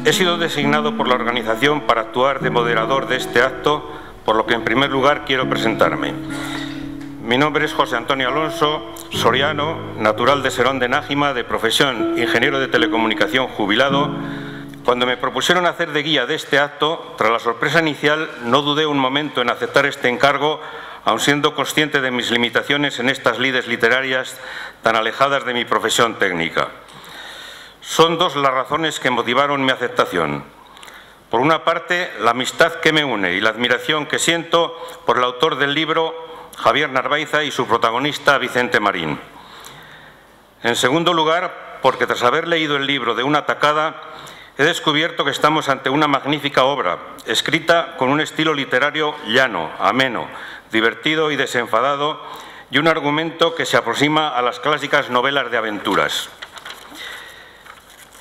He sido designado por la organización para actuar de moderador de este acto, por lo que en primer lugar quiero presentarme. Mi nombre es José Antonio Alonso Soriano, natural de Serón de Nájima, de profesión ingeniero de telecomunicación jubilado. Cuando me propusieron hacer de guía de este acto, tras la sorpresa inicial, no dudé un momento en aceptar este encargo, aun siendo consciente de mis limitaciones en estas lides literarias tan alejadas de mi profesión técnica. Son dos las razones que motivaron mi aceptación. Por una parte, la amistad que me une y la admiración que siento por el autor del libro, Javier Narvaiza, y su protagonista, Vicente Marín. En segundo lugar, porque tras haber leído el libro de una tacada, he descubierto que estamos ante una magnífica obra, escrita con un estilo literario llano, ameno, divertido y desenfadado, y un argumento que se aproxima a las clásicas novelas de aventuras.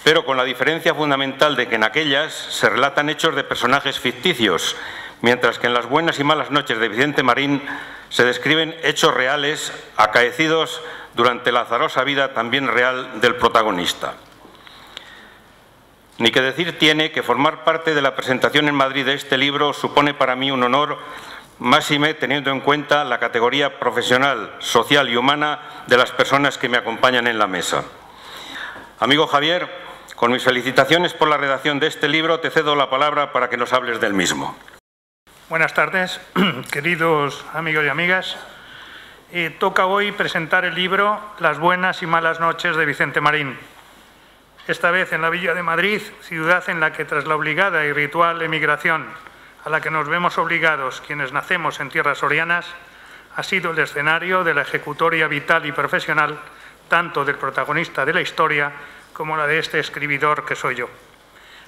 Pero con la diferencia fundamental de que en aquellas se relatan hechos de personajes ficticios, mientras que en Las buenas y malas noches de Vicente Marín se describen hechos reales acaecidos durante la azarosa vida también real del protagonista. Ni que decir tiene que formar parte de la presentación en Madrid de este libro supone para mí un honor, máxime teniendo en cuenta la categoría profesional, social y humana de las personas que me acompañan en la mesa. Amigo Javier, con mis felicitaciones por la redacción de este libro, te cedo la palabra para que nos hables del mismo. Buenas tardes, queridos amigos y amigas. Toca hoy presentar el libro Las buenas y malas noches de Vicente Marín. Esta vez en la Villa de Madrid, ciudad en la que tras la obligada y ritual emigración a la que nos vemos obligados quienes nacemos en tierras sorianas, ha sido el escenario de la ejecutoria vital y profesional tanto del protagonista de la historia como la de este escribidor que soy yo.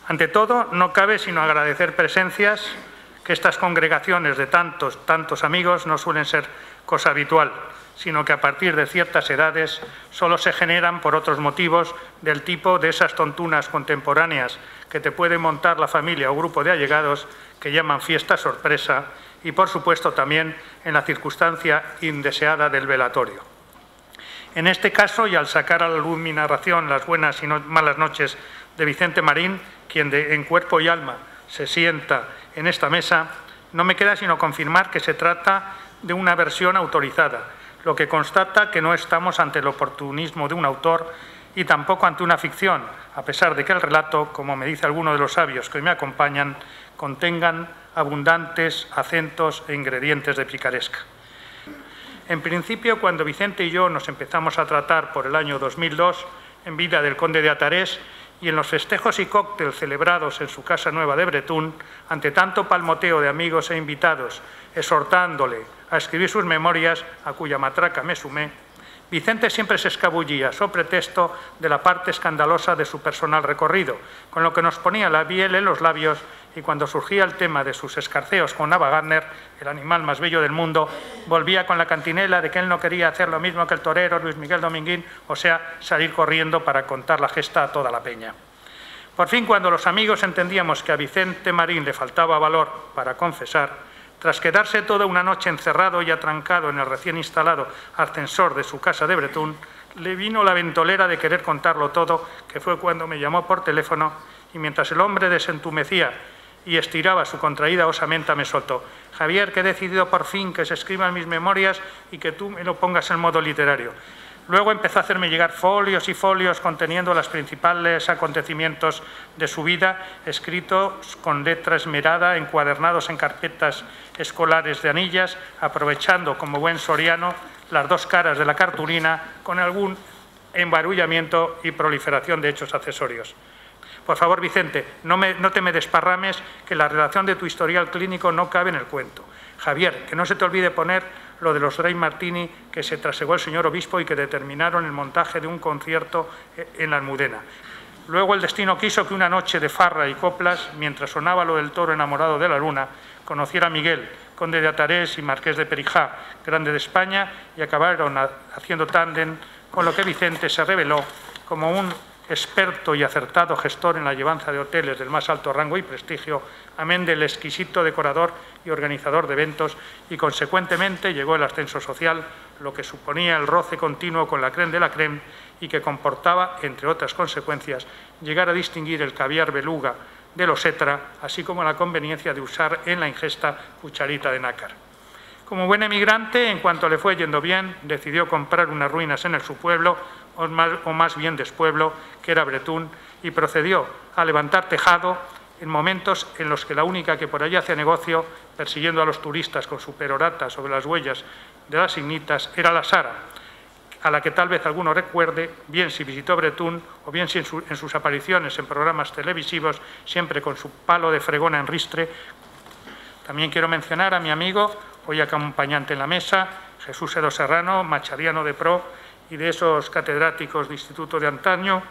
Ante todo, no cabe sino agradecer presencias, que estas congregaciones de tantos amigos no suelen ser cosa habitual, sino que a partir de ciertas edades solo se generan por otros motivos del tipo de esas tontunas contemporáneas que te puede montar la familia o grupo de allegados que llaman fiesta sorpresa y, por supuesto, también en la circunstancia indeseada del velatorio. En este caso, y al sacar a la luz mi narración Las buenas y malas noches de Vicente Marín, quien en cuerpo y alma se sienta en esta mesa, no me queda sino confirmar que se trata de una versión autorizada, lo que constata que no estamos ante el oportunismo de un autor y tampoco ante una ficción, a pesar de que el relato, como me dice alguno de los sabios que hoy me acompañan, contengan abundantes acentos e ingredientes de picaresca. En principio, cuando Vicente y yo nos empezamos a tratar por el año 2002, en vida del conde de Atarés y en los festejos y cócteles celebrados en su casa nueva de Bretún, ante tanto palmoteo de amigos e invitados, exhortándole a escribir sus memorias, a cuya matraca me sumé, Vicente siempre se escabullía, so pretexto de la parte escandalosa de su personal recorrido, con lo que nos ponía la miel en los labios, y cuando surgía el tema de sus escarceos con Ava Gardner, el animal más bello del mundo, volvía con la cantinela de que él no quería hacer lo mismo que el torero Luis Miguel Dominguín, o sea, salir corriendo para contar la gesta a toda la peña. Por fin, cuando los amigos entendíamos que a Vicente Marín le faltaba valor para confesar, tras quedarse toda una noche encerrado y atrancado en el recién instalado ascensor de su casa de Bretún, le vino la ventolera de querer contarlo todo, que fue cuando me llamó por teléfono y mientras el hombre desentumecía y estiraba su contraída osamenta me soltó: Javier, que he decidido por fin que se escriban mis memorias y que tú me lo pongas en modo literario. Luego empezó a hacerme llegar folios y folios conteniendo los principales acontecimientos de su vida, escritos con letra esmerada, encuadernados en carpetas escolares de anillas, aprovechando como buen soriano las dos caras de la cartulina con algún embarullamiento y proliferación de hechos accesorios. Por favor, Vicente, no te me desparrames, que la redacción de tu historial clínico no cabe en el cuento. Javier, que no se te olvide poner lo de los Dray Martini que se trasegó el señor obispo y que determinaron el montaje de un concierto en la Almudena. Luego el destino quiso que una noche de farra y coplas, mientras sonaba lo del toro enamorado de la luna, conociera a Miguel, conde de Atarés y marqués de Perijá, grande de España, y acabaron haciendo tándem, con lo que Vicente se reveló como un experto y acertado gestor en la llevanza de hoteles del más alto rango y prestigio, amén del exquisito decorador y organizador de eventos, y consecuentemente llegó el ascenso social, lo que suponía el roce continuo con la crème de la crème, y que comportaba, entre otras consecuencias, llegar a distinguir el caviar beluga del osetra, así como la conveniencia de usar en la ingesta cucharita de nácar. Como buen emigrante, en cuanto le fue yendo bien, decidió comprar unas ruinas en el subpueblo, o más bien despueblo, que era Bretún, y procedió a levantar tejado en momentos en los que la única que por allí hacía negocio, persiguiendo a los turistas con su perorata sobre las huellas de las ignitas, era la Sara, a la que tal vez alguno recuerde, bien si visitó Bretún o bien si en sus apariciones en programas televisivos, siempre con su palo de fregona en ristre. También quiero mencionar a mi amigo, hoy acompañante en la mesa, Jesús Edo Serrano, machadiano de pro y de esos catedráticos de instituto de antaño,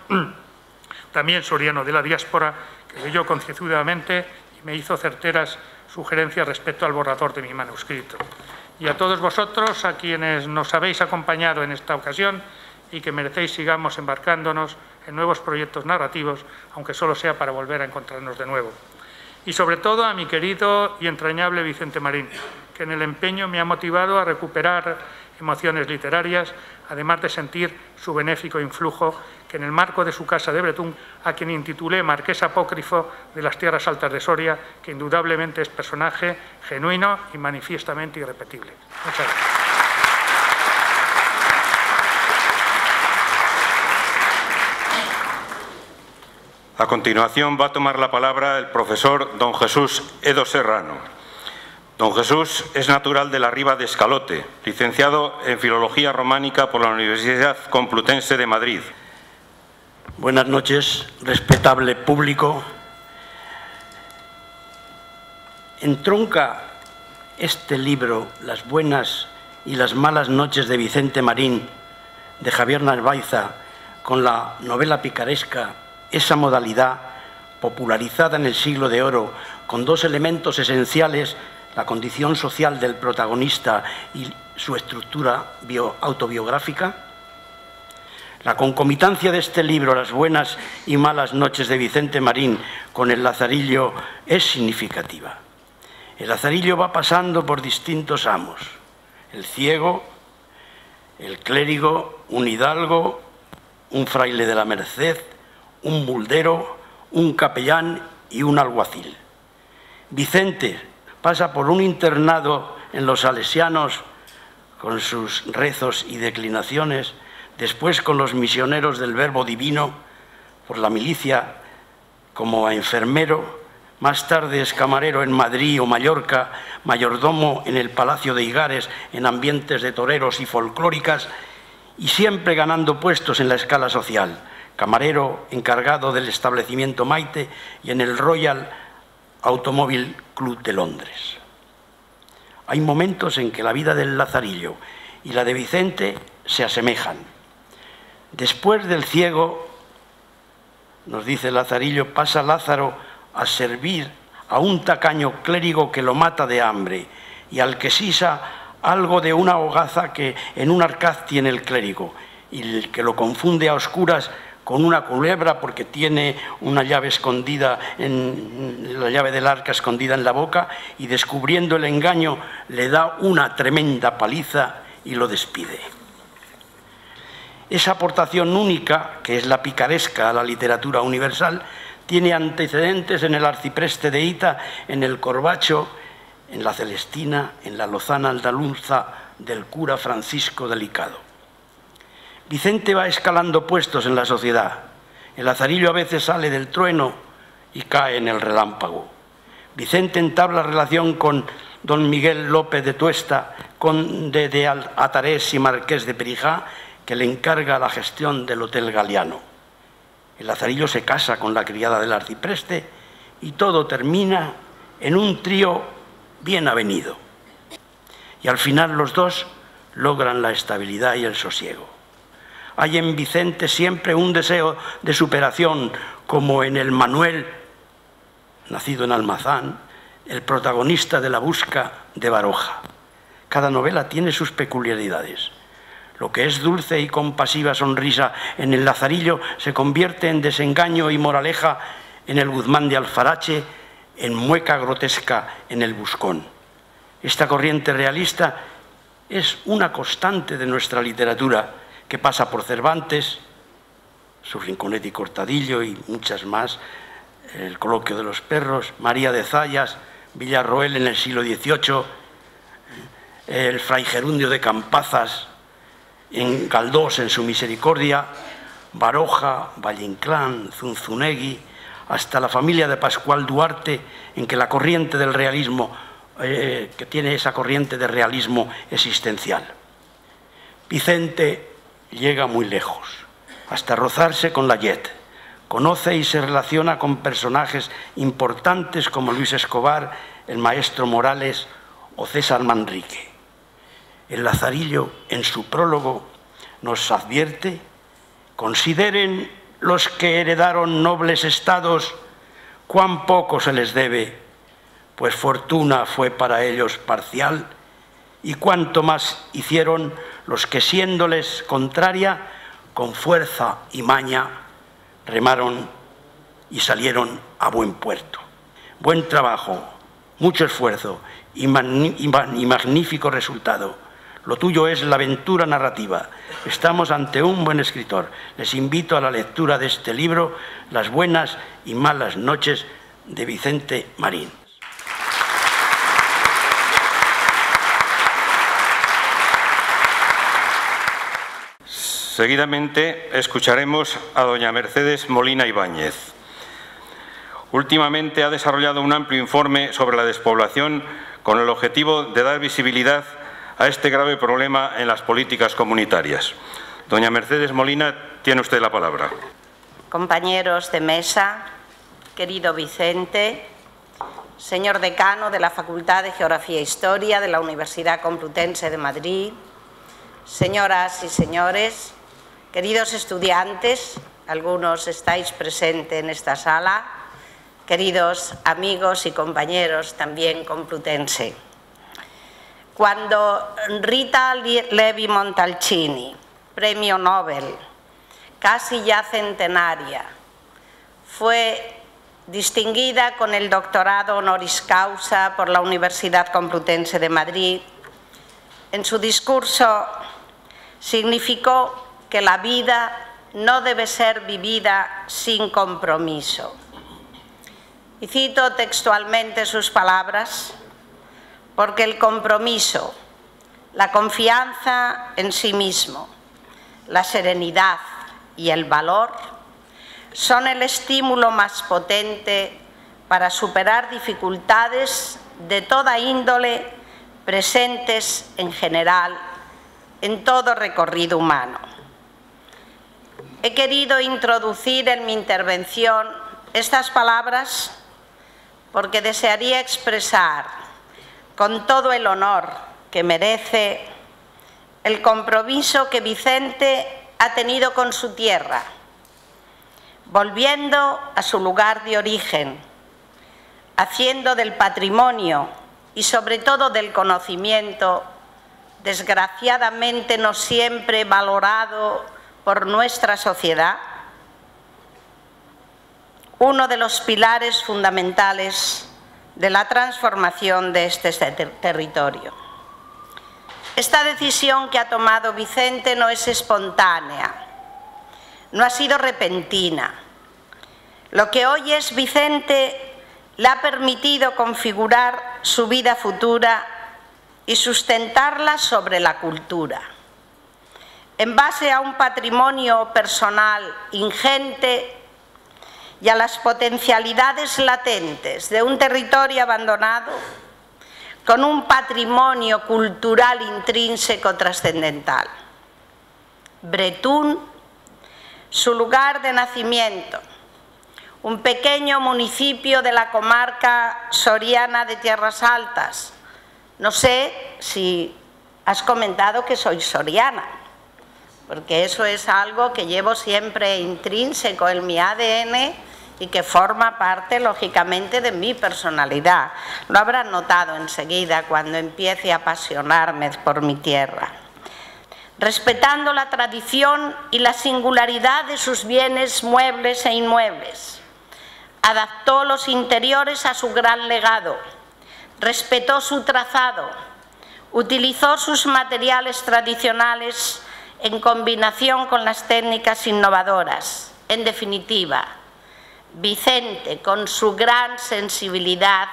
también soriano de la diáspora, que leyó concienzudamente y me hizo certeras sugerencias respecto al borrador de mi manuscrito. Y a todos vosotros, a quienes nos habéis acompañado en esta ocasión y que merecéis sigamos embarcándonos en nuevos proyectos narrativos, aunque solo sea para volver a encontrarnos de nuevo. Y sobre todo a mi querido y entrañable Vicente Marín, que en el empeño me ha motivado a recuperar emociones literarias, además de sentir su benéfico influjo, que en el marco de su casa de Bretún, a quien intitulé Marqués Apócrifo de las Tierras Altas de Soria, que indudablemente es personaje genuino y manifiestamente irrepetible. Muchas gracias. A continuación va a tomar la palabra el profesor don Jesús Edo Serrano. Don Jesús es natural de la Riba de Escalote, licenciado en Filología Románica por la Universidad Complutense de Madrid. Buenas noches, respetable público. Entronca este libro, Las buenas y las malas noches de Vicente Marín, de Javier Narváez, con la novela picaresca, esa modalidad popularizada en el siglo de oro, con dos elementos esenciales, la condición social del protagonista y su estructura autobiográfica. La concomitancia de este libro, Las buenas y malas noches de Vicente Marín, con el Lazarillo es significativa. El Lazarillo va pasando por distintos amos: el ciego, el clérigo, un hidalgo, un fraile de la Merced, un buldero, un capellán y un alguacil. Vicente pasa por un internado en los Salesianos con sus rezos y declinaciones, después con los misioneros del Verbo Divino, por la milicia como enfermero, más tarde es camarero en Madrid o Mallorca, mayordomo en el Palacio de Higares en ambientes de toreros y folclóricas, y siempre ganando puestos en la escala social, camarero encargado del establecimiento Maite y en el Royal Automobile Club de Londres. Hay momentos en que la vida del Lazarillo y la de Vicente se asemejan. Después del ciego, nos dice Lazarillo, pasa Lázaro a servir a un tacaño clérigo que lo mata de hambre y al que sisa algo de una hogaza que en un arcaz tiene el clérigo y que lo confunde a oscuras con una culebra porque tiene una llave escondida, la llave del arca escondida en la boca, y descubriendo el engaño le da una tremenda paliza y lo despide. Esa aportación única, que es la picaresca a la literatura universal, tiene antecedentes en el Arcipreste de Hita, en el Corbacho, en la Celestina, en la Lozana andaluza del cura Francisco Delicado. Vicente va escalando puestos en la sociedad. El Lazarillo a veces sale del trueno y cae en el relámpago. Vicente entabla relación con don Miguel López de Tuesta, conde de Atarés y marqués de Perijá, que le encarga la gestión del Hotel Galiano. El Lazarillo se casa con la criada del arcipreste y todo termina en un trío bien avenido. Y al final los dos logran la estabilidad y el sosiego. Hay en Vicente siempre un deseo de superación, como en el Manuel, nacido en Almazán, el protagonista de La busca de Baroja. Cada novela tiene sus peculiaridades. Lo que es dulce y compasiva sonrisa en el Lazarillo se convierte en desengaño y moraleja en el Guzmán de Alfarache, en mueca grotesca en el Buscón. Esta corriente realista es una constante de nuestra literatura, que pasa por Cervantes, su Rinconete y Cortadillo y muchas más, el Coloquio de los Perros, María de Zayas, Villarroel en el siglo XVIII, el Fray Gerundio de Campazas, en Galdós en su Misericordia, Baroja, Valle Inclán, Zunzunegui, hasta la familia de Pascual Duarte, en que la corriente del realismo, que tiene esa corriente de realismo existencial. Vicente llega muy lejos, hasta rozarse con Layet. Conoce y se relaciona con personajes importantes como Luis Escobar, el maestro Morales o César Manrique. El Lazarillo, en su prólogo, nos advierte: consideren los que heredaron nobles estados cuán poco se les debe, pues fortuna fue para ellos parcial, y cuánto más hicieron los que, siéndoles contraria, con fuerza y maña remaron y salieron a buen puerto. Buen trabajo, mucho esfuerzo y magnífico resultado. Lo tuyo es la aventura narrativa. Estamos ante un buen escritor. Les invito a la lectura de este libro, Las buenas y malas noches, de Vicente Marín. Seguidamente escucharemos a doña Mercedes Molina Ibáñez. Últimamente ha desarrollado un amplio informe sobre la despoblación con el objetivo de dar visibilidad a este grave problema en las políticas comunitarias. Doña Mercedes Molina, tiene usted la palabra. Compañeros de mesa, querido Vicente, señor decano de la Facultad de Geografía e Historia de la Universidad Complutense de Madrid, señoras y señores, queridos estudiantes, algunos estáis presentes en esta sala, queridos amigos y compañeros también complutense. Cuando Rita Levi-Montalcini, premio Nobel, casi ya centenaria, fue distinguida con el doctorado honoris causa por la Universidad Complutense de Madrid, en su discurso significó que la vida no debe ser vivida sin compromiso. Y cito textualmente sus palabras: porque el compromiso, la confianza en sí mismo, la serenidad y el valor son el estímulo más potente para superar dificultades de toda índole presentes en general en todo recorrido humano. He querido introducir en mi intervención estas palabras porque desearía expresar con todo el honor que merece el compromiso que Vicente ha tenido con su tierra, volviendo a su lugar de origen, haciendo del patrimonio y sobre todo del conocimiento, desgraciadamente no siempre valorado por nuestra sociedad, uno de los pilares fundamentales de la transformación de este territorio. Esta decisión que ha tomado Vicente no es espontánea, no ha sido repentina. Lo que hoy es Vicente le ha permitido configurar su vida futura y sustentarla sobre la cultura, en base a un patrimonio personal ingente y a las potencialidades latentes de un territorio abandonado con un patrimonio cultural intrínseco trascendental. Bretún, su lugar de nacimiento, un pequeño municipio de la comarca soriana de Tierras Altas. No sé si has comentado que soy soriana, porque eso es algo que llevo siempre intrínseco en mi ADN y que forma parte, lógicamente, de mi personalidad. Lo habrán notado enseguida cuando empiece a apasionarme por mi tierra. Respetando la tradición y la singularidad de sus bienes muebles e inmuebles, adaptó los interiores a su gran legado, respetó su trazado, utilizó sus materiales tradicionales en combinación con las técnicas innovadoras, En definitiva, Vicente, con su gran sensibilidad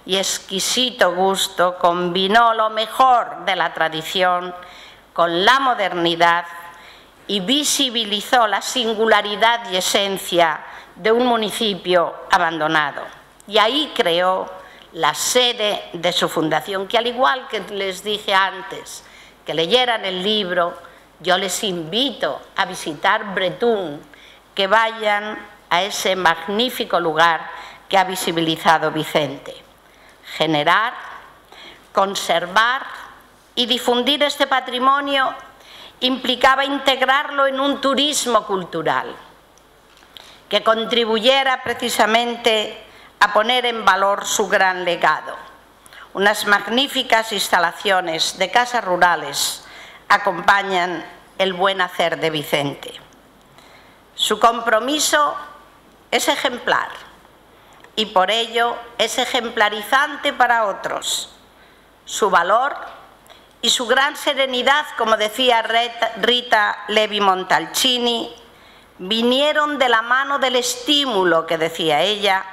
y exquisito gusto, combinó lo mejor de la tradición con la modernidad y visibilizó la singularidad y esencia de un municipio abandonado. Y ahí creó la sede de su fundación, que al igual que les dije antes, que leyeran el libro, yo les invito a visitar Bretún, que vayan a ese magnífico lugar que ha visibilizado Vicente. Generar, conservar y difundir este patrimonio implicaba integrarlo en un turismo cultural que contribuyera precisamente a poner en valor su gran legado. Unas magníficas instalaciones de casas rurales acompañan el buen hacer de Vicente. Su compromiso es ejemplar y por ello es ejemplarizante para otros. Su valor y su gran serenidad, como decía Rita Levi Montalcini, vinieron de la mano del estímulo, que decía ella,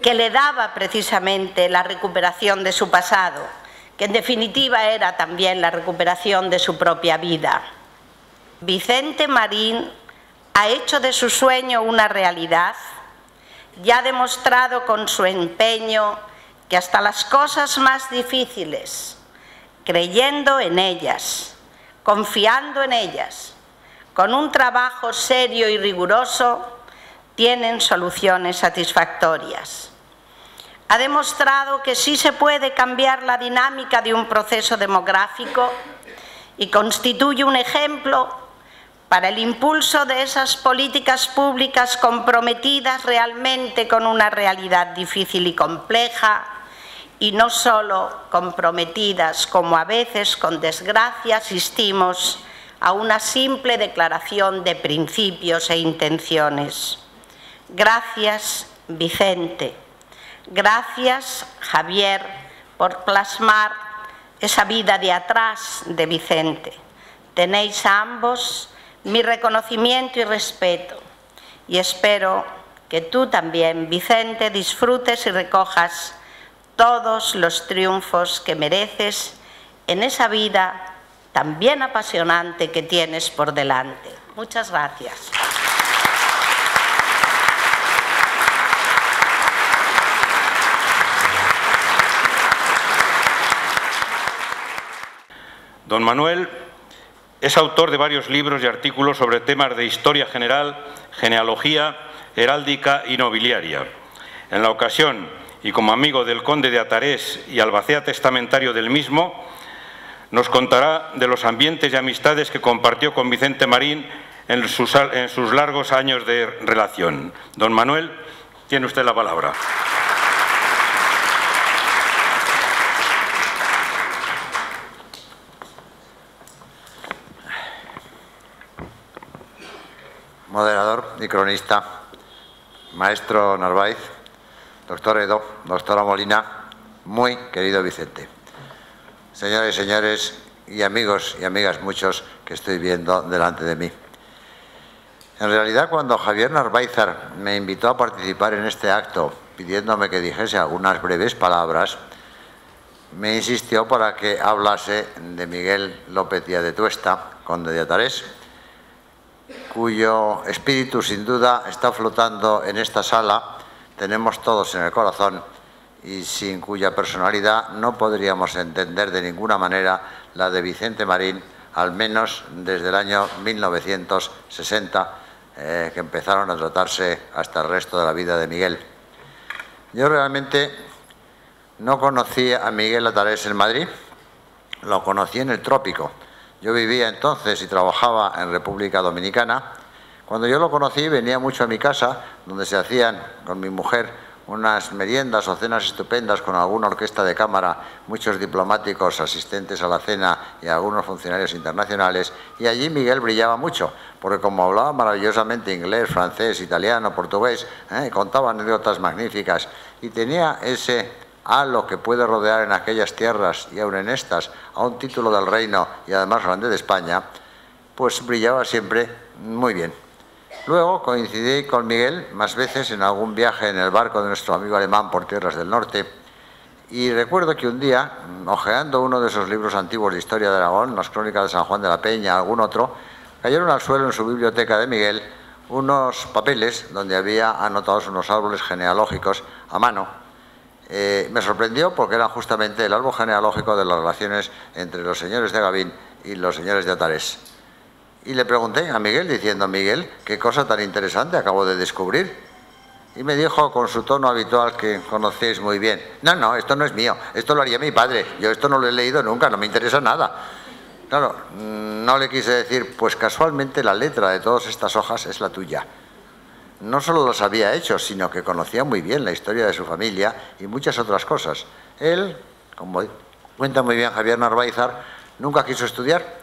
que le daba precisamente la recuperación de su pasado, que en definitiva era también la recuperación de su propia vida. Vicente Marín ha hecho de su sueño una realidad y ha demostrado con su empeño que hasta las cosas más difíciles, creyendo en ellas, confiando en ellas, con un trabajo serio y riguroso, tienen soluciones satisfactorias. Ha demostrado que sí se puede cambiar la dinámica de un proceso demográfico y constituye un ejemplo para el impulso de esas políticas públicas comprometidas realmente con una realidad difícil y compleja, y no solo comprometidas, como a veces con desgracia asistimos, a una simple declaración de principios e intenciones. Gracias, Vicente. Gracias, Javier, por plasmar esa vida de atrás de Vicente. Tenéis a ambos mi reconocimiento y respeto, y espero que tú también, Vicente, disfrutes y recojas todos los triunfos que mereces en esa vida también apasionante que tienes por delante. Muchas gracias. Don Manuel es autor de varios libros y artículos sobre temas de historia general, genealogía, heráldica y nobiliaria. En la ocasión, y como amigo del conde de Atarés y albacea testamentario del mismo, nos contará de los ambientes y amistades que compartió con Vicente Marín en sus largos años de relación. Don Manuel, tiene usted la palabra. Moderador y cronista, maestro Narváez, doctor Edo, doctora Molina, muy querido Vicente. Señores y señores, y amigos y amigas muchos que estoy viendo delante de mí. En realidad, cuando Javier Narváizar me invitó a participar en este acto, pidiéndome que dijese algunas breves palabras, me insistió para que hablase de Miguel López Díaz de Tuesta, conde de Atarés, cuyo espíritu sin duda está flotando en esta sala, tenemos todos en el corazón, y sin cuya personalidad no podríamos entender de ninguna manera la de Vicente Marín, al menos desde el año 1960, que empezaron a tratarse hasta el resto de la vida de Miguel. Yo realmente no conocí a Miguel Atarés en Madrid, lo conocí en el Trópico. Yo vivía entonces y trabajaba en República Dominicana. Cuando yo lo conocí venía mucho a mi casa, donde se hacían con mi mujer unas meriendas o cenas estupendas con alguna orquesta de cámara, muchos diplomáticos asistentes a la cena y algunos funcionarios internacionales, y allí Miguel brillaba mucho, porque como hablaba maravillosamente inglés, francés, italiano, portugués, contaba anécdotas magníficas y tenía ese halo que puede rodear en aquellas tierras y aún en estas a un título del reino y además grande de España, pues brillaba siempre muy bien. Luego coincidí con Miguel más veces en algún viaje en el barco de nuestro amigo alemán por tierras del norte, y recuerdo que un día, hojeando uno de esos libros antiguos de historia de Aragón, las crónicas de San Juan de la Peña, algún otro, cayeron al suelo en su biblioteca de Miguel unos papeles donde había anotados unos árboles genealógicos a mano. Me sorprendió porque eran justamente el árbol genealógico de las relaciones entre los señores de Gavín y los señores de Otarés. Y le pregunté a Miguel, diciendo: Miguel, qué cosa tan interesante acabo de descubrir. Y me dijo con su tono habitual, que conocéis muy bien: no, esto no es mío, esto lo haría mi padre, yo esto no lo he leído nunca, no me interesa nada. Claro, no le quise decir: pues casualmente la letra de todas estas hojas es la tuya. No solo las había hecho, sino que conocía muy bien la historia de su familia y muchas otras cosas. Él, como cuenta muy bien Javier Narváizar, nunca quiso estudiar,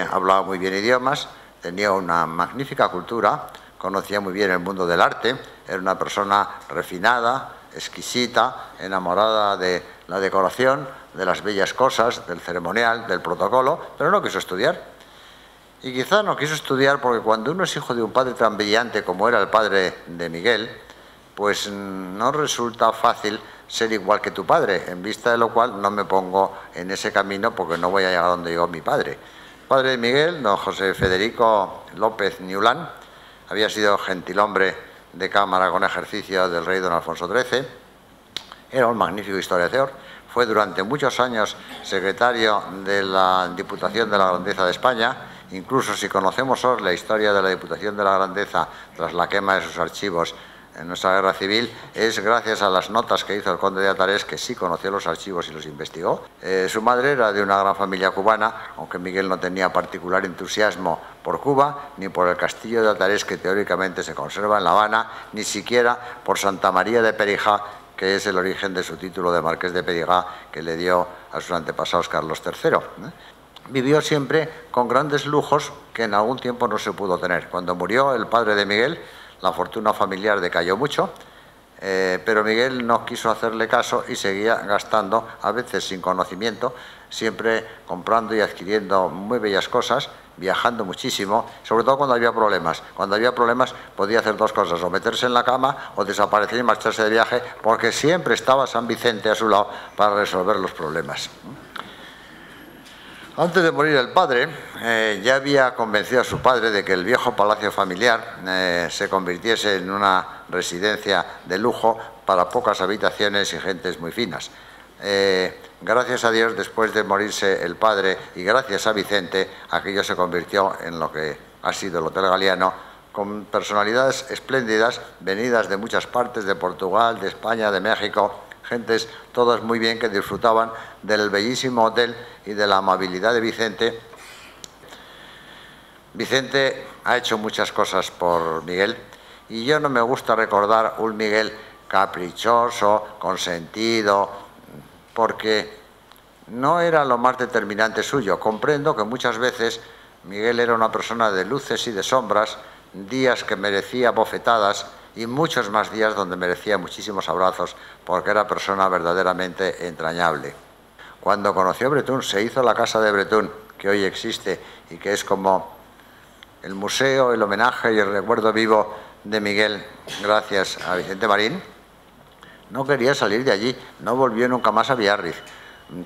hablaba muy bien idiomas, tenía una magnífica cultura, conocía muy bien el mundo del arte, era una persona refinada, exquisita, enamorada de la decoración, de las bellas cosas, del ceremonial, del protocolo, pero no quiso estudiar. Y quizá no quiso estudiar porque cuando uno es hijo de un padre tan brillante como era el padre de Miguel, pues no resulta fácil ser igual que tu padre, en vista de lo cual no me pongo en ese camino porque no voy a llegar a donde llegó mi padre. El padre de Miguel, don José Federico López Niulán, había sido gentilhombre de cámara con ejercicio del rey don Alfonso XIII, era un magnífico historiador, fue durante muchos años secretario de la Diputación de la Grandeza de España. Incluso si conocemos hoy la historia de la Diputación de la Grandeza tras la quema de sus archivos en nuestra guerra civil, es gracias a las notas que hizo el conde de Otarés, que sí conoció los archivos y los investigó. Su madre era de una gran familia cubana, aunque Miguel no tenía particular entusiasmo por Cuba, ni por el castillo de Otarés, que teóricamente se conserva en La Habana, ni siquiera por Santa María de Perijá, que es el origen de su título de marqués de Perijá, que le dio a sus antepasados Carlos III. Vivió siempre con grandes lujos que en algún tiempo no se pudo tener. Cuando murió el padre de Miguel, la fortuna familiar decayó mucho, pero Miguel no quiso hacerle caso y seguía gastando, a veces sin conocimiento, siempre comprando y adquiriendo muy bellas cosas, viajando muchísimo, sobre todo cuando había problemas. Cuando había problemas podía hacer dos cosas: o meterse en la cama o desaparecer y marcharse de viaje, porque siempre estaba San Vicente a su lado para resolver los problemas. Antes de morir el padre, ya había convencido a su padre de que el viejo palacio familiar se convirtiese en una residencia de lujo para pocas habitaciones y gentes muy finas. Gracias a Dios, después de morirse el padre y gracias a Vicente, aquello se convirtió en lo que ha sido el Hotel Galiano, con personalidades espléndidas, venidas de muchas partes, de Portugal, de España, de México, gentes todas muy bien, que disfrutaban del bellísimo hotel y de la amabilidad de Vicente. Vicente ha hecho muchas cosas por Miguel y yo no me gusta recordar un Miguel caprichoso, consentido, porque no era lo más determinante suyo. Comprendo que muchas veces Miguel era una persona de luces y de sombras, días que merecía bofetadas y muchos más días donde merecía muchísimos abrazos, porque era persona verdaderamente entrañable. Cuando conoció Bretún, se hizo la casa de Bretún, que hoy existe y que es como el museo, el homenaje y el recuerdo vivo de Miguel, gracias a Vicente Marín. No quería salir de allí, no volvió nunca más a Biarritz.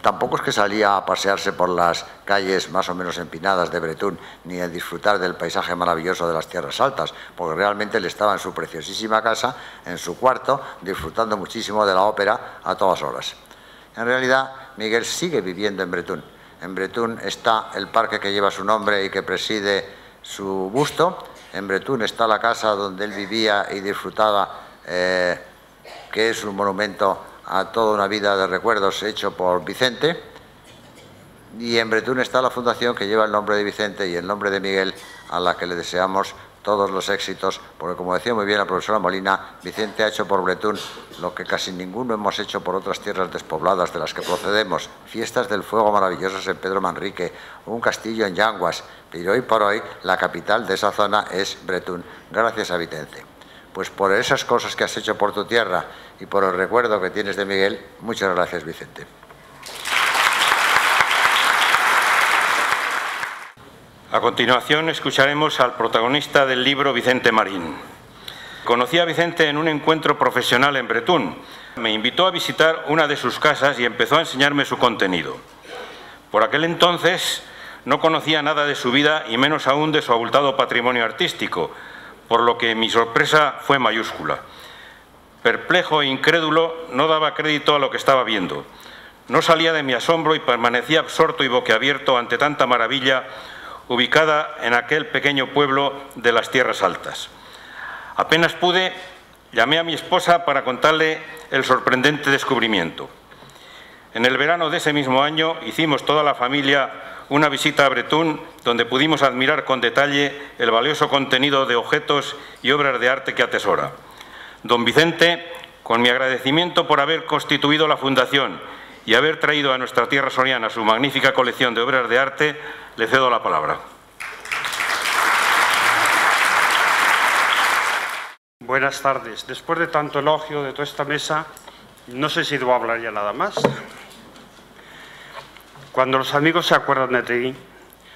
Tampoco es que salía a pasearse por las calles más o menos empinadas de Bretún, ni a disfrutar del paisaje maravilloso de las Tierras Altas, porque realmente él estaba en su preciosísima casa, en su cuarto, disfrutando muchísimo de la ópera a todas horas. En realidad, Miguel sigue viviendo en Bretún. En Bretún está el parque que lleva su nombre y que preside su busto. En Bretún está la casa donde él vivía y disfrutaba, que es un monumento a toda una vida de recuerdos hecho por Vicente. Y en Bretún está la fundación que lleva el nombre de Vicente y el nombre de Miguel, a la que le deseamos todos los éxitos, porque como decía muy bien la profesora Molina, Vicente ha hecho por Bretún lo que casi ninguno hemos hecho por otras tierras despobladas de las que procedemos: fiestas del fuego maravillosas en Pedro Manrique, un castillo en Yanguas, pero hoy por hoy la capital de esa zona es Bretún, gracias a Vicente. Pues por esas cosas que has hecho por tu tierra y por el recuerdo que tienes de Miguel, muchas gracias, Vicente. A continuación escucharemos al protagonista del libro, Vicente Marín. Conocí a Vicente en un encuentro profesional en Bretún. Me invitó a visitar una de sus casas y empezó a enseñarme su contenido. Por aquel entonces no conocía nada de su vida y menos aún de su abultado patrimonio artístico, por lo que mi sorpresa fue mayúscula. Perplejo e incrédulo, no daba crédito a lo que estaba viendo. No salía de mi asombro y permanecía absorto y boquiabierto ante tanta maravilla ubicada en aquel pequeño pueblo de las Tierras Altas. Apenas pude, llamé a mi esposa para contarle el sorprendente descubrimiento. En el verano de ese mismo año hicimos toda la familia una visita a Bretún, donde pudimos admirar con detalle el valioso contenido de objetos y obras de arte que atesora. Don Vicente, con mi agradecimiento por haber constituido la Fundación y haber traído a nuestra tierra soriana su magnífica colección de obras de arte, le cedo la palabra. Buenas tardes. Después de tanto elogio de toda esta mesa, no sé si debo hablar ya nada más. Cuando los amigos se acuerdan de ti,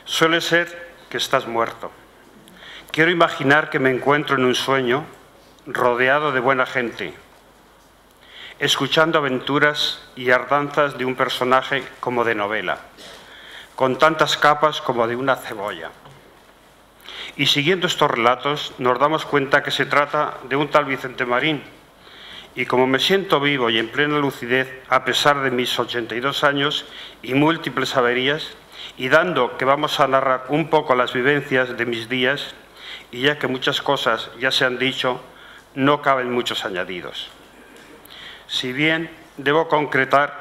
suele ser que estás muerto. Quiero imaginar que me encuentro en un sueño, rodeado de buena gente, escuchando aventuras y ardanzas de un personaje como de novela, con tantas capas como de una cebolla. Y siguiendo estos relatos nos damos cuenta que se trata de un tal Vicente Marín. Y como me siento vivo y en plena lucidez, a pesar de mis 82 años y múltiples averías, y dando que vamos a narrar un poco las vivencias de mis días, y ya que muchas cosas ya se han dicho, no caben muchos añadidos. Si bien debo concretar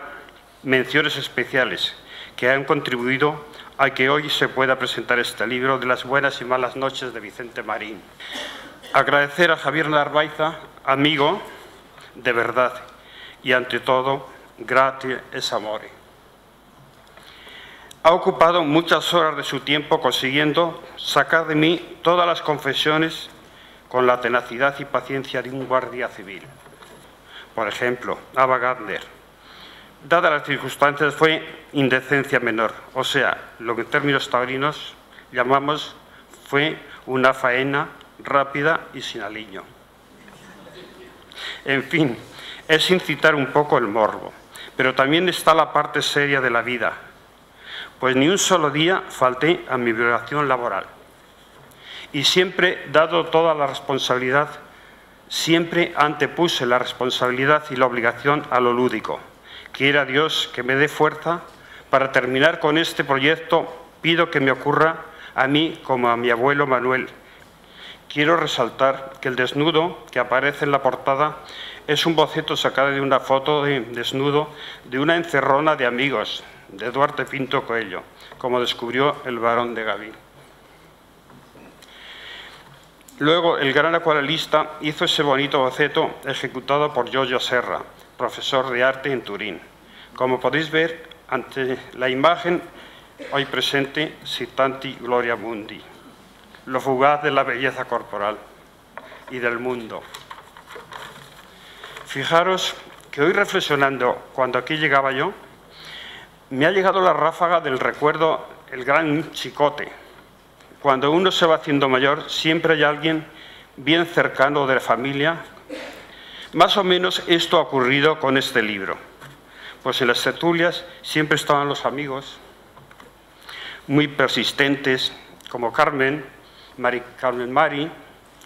menciones especiales que han contribuido a que hoy se pueda presentar este libro de las buenas y malas noches de Vicente Marín. Agradecer a Javier Narváez, amigo de verdad, y ante todo, gratia es amore. Ha ocupado muchas horas de su tiempo consiguiendo sacar de mí todas las confesiones con la tenacidad y paciencia de un guardia civil. Por ejemplo, Ava Gardner. Dadas las circunstancias, fue indecencia menor, o sea, lo que en términos taurinos llamamos fue una faena rápida y sin aliño. En fin, es incitar un poco el morbo, pero también está la parte seria de la vida, pues ni un solo día falté a mi obligación laboral. Y siempre, dado toda la responsabilidad, siempre antepuse la responsabilidad y la obligación a lo lúdico. Quiera Dios que me dé fuerza para terminar con este proyecto. Pido que me ocurra a mí como a mi abuelo Manuel. Quiero resaltar que el desnudo que aparece en la portada es un boceto sacado de una foto de desnudo de una encerrona de amigos de Duarte Pinto Coello, como descubrió el Barón de Gaví. Luego, el gran acuarelista hizo ese bonito boceto ejecutado por Giorgio Serra, profesor de arte en Turín. Como podéis ver, ante la imagen hoy presente, Citanti Gloria Mundi, lo fugaz de la belleza corporal y del mundo. Fijaros que hoy, reflexionando cuando aquí llegaba yo, me ha llegado la ráfaga del recuerdo, el gran chicote. Cuando uno se va haciendo mayor, siempre hay alguien bien cercano de la familia. Más o menos esto ha ocurrido con este libro, pues en las tertulias siempre estaban los amigos muy persistentes, como Carmen Mari,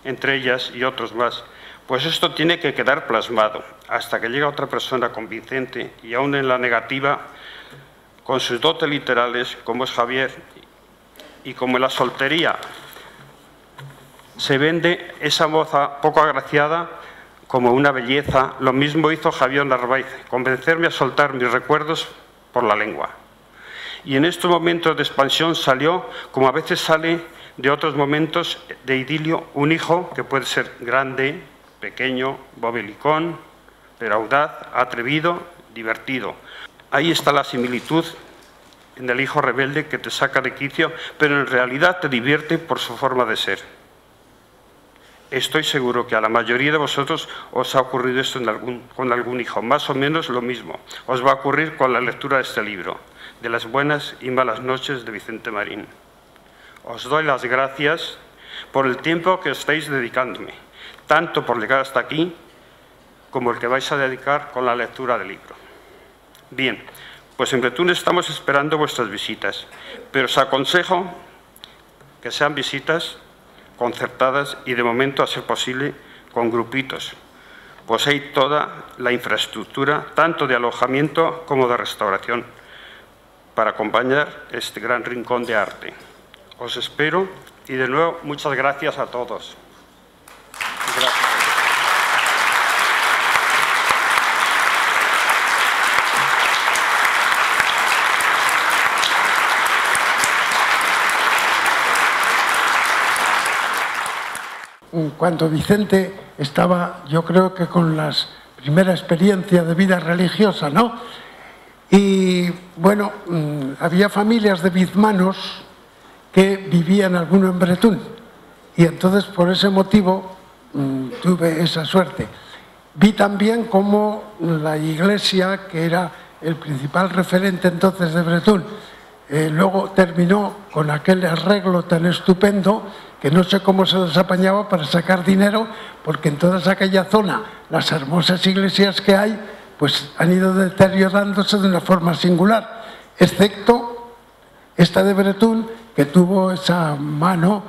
entre ellas y otros más. Pues esto tiene que quedar plasmado, hasta que llega otra persona convincente y aún en la negativa, con sus dotes literales, como es Javier, y como en la soltería se vende esa moza poco agraciada como una belleza, lo mismo hizo Javier Narváez, convencerme a soltar mis recuerdos por la lengua. Y en estos momentos de expansión salió, como a veces sale de otros momentos de idilio, un hijo que puede ser grande, pequeño, bobelicón, pero audaz, atrevido, divertido. Ahí está la similitud en el hijo rebelde que te saca de quicio, pero en realidad te divierte por su forma de ser. Estoy seguro que a la mayoría de vosotros os ha ocurrido esto con algún hijo, más o menos lo mismo. Os va a ocurrir con la lectura de este libro, de las buenas y malas noches de Vicente Marín. Os doy las gracias por el tiempo que estáis dedicándome, tanto por llegar hasta aquí como el que vais a dedicar con la lectura del libro. Bien, pues en Bretún estamos esperando vuestras visitas, pero os aconsejo que sean visitas concertadas y de momento, a ser posible, con grupitos, pues hay toda la infraestructura, tanto de alojamiento como de restauración, para acompañar este gran rincón de arte. Os espero y de nuevo muchas gracias a todos. Gracias. Cuando Vicente estaba, yo creo que con la primera experiencia de vida religiosa, ¿no? Y bueno, había familias de bizmanos que vivían alguno en Bretún. Y entonces por ese motivo tuve esa suerte. Vi también cómo la iglesia, que era el principal referente entonces de Bretún, luego terminó con aquel arreglo tan estupendo que no sé cómo se les apañaba para sacar dinero, porque en toda aquella zona las hermosas iglesias que hay pues han ido deteriorándose de una forma singular, excepto esta de Bretún, que tuvo esa mano.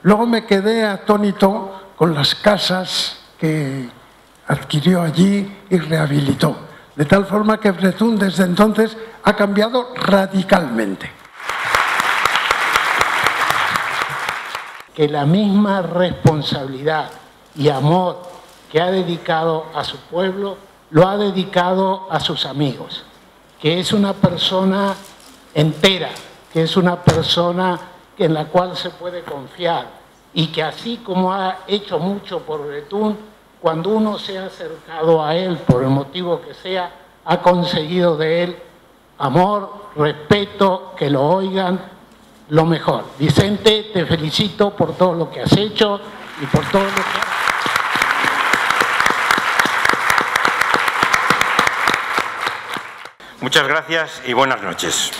Luego me quedé atónito con las casas que adquirió allí y rehabilitó, de tal forma que Bretún desde entonces ha cambiado radicalmente. Que la misma responsabilidad y amor que ha dedicado a su pueblo, lo ha dedicado a sus amigos, que es una persona entera, que es una persona en la cual se puede confiar y que así como ha hecho mucho por Bretún, cuando uno se ha acercado a él, por el motivo que sea, ha conseguido de él amor, respeto, que lo oigan, lo mejor. Vicente, te felicito por todo lo que has hecho y por todo lo que has... Muchas gracias y buenas noches.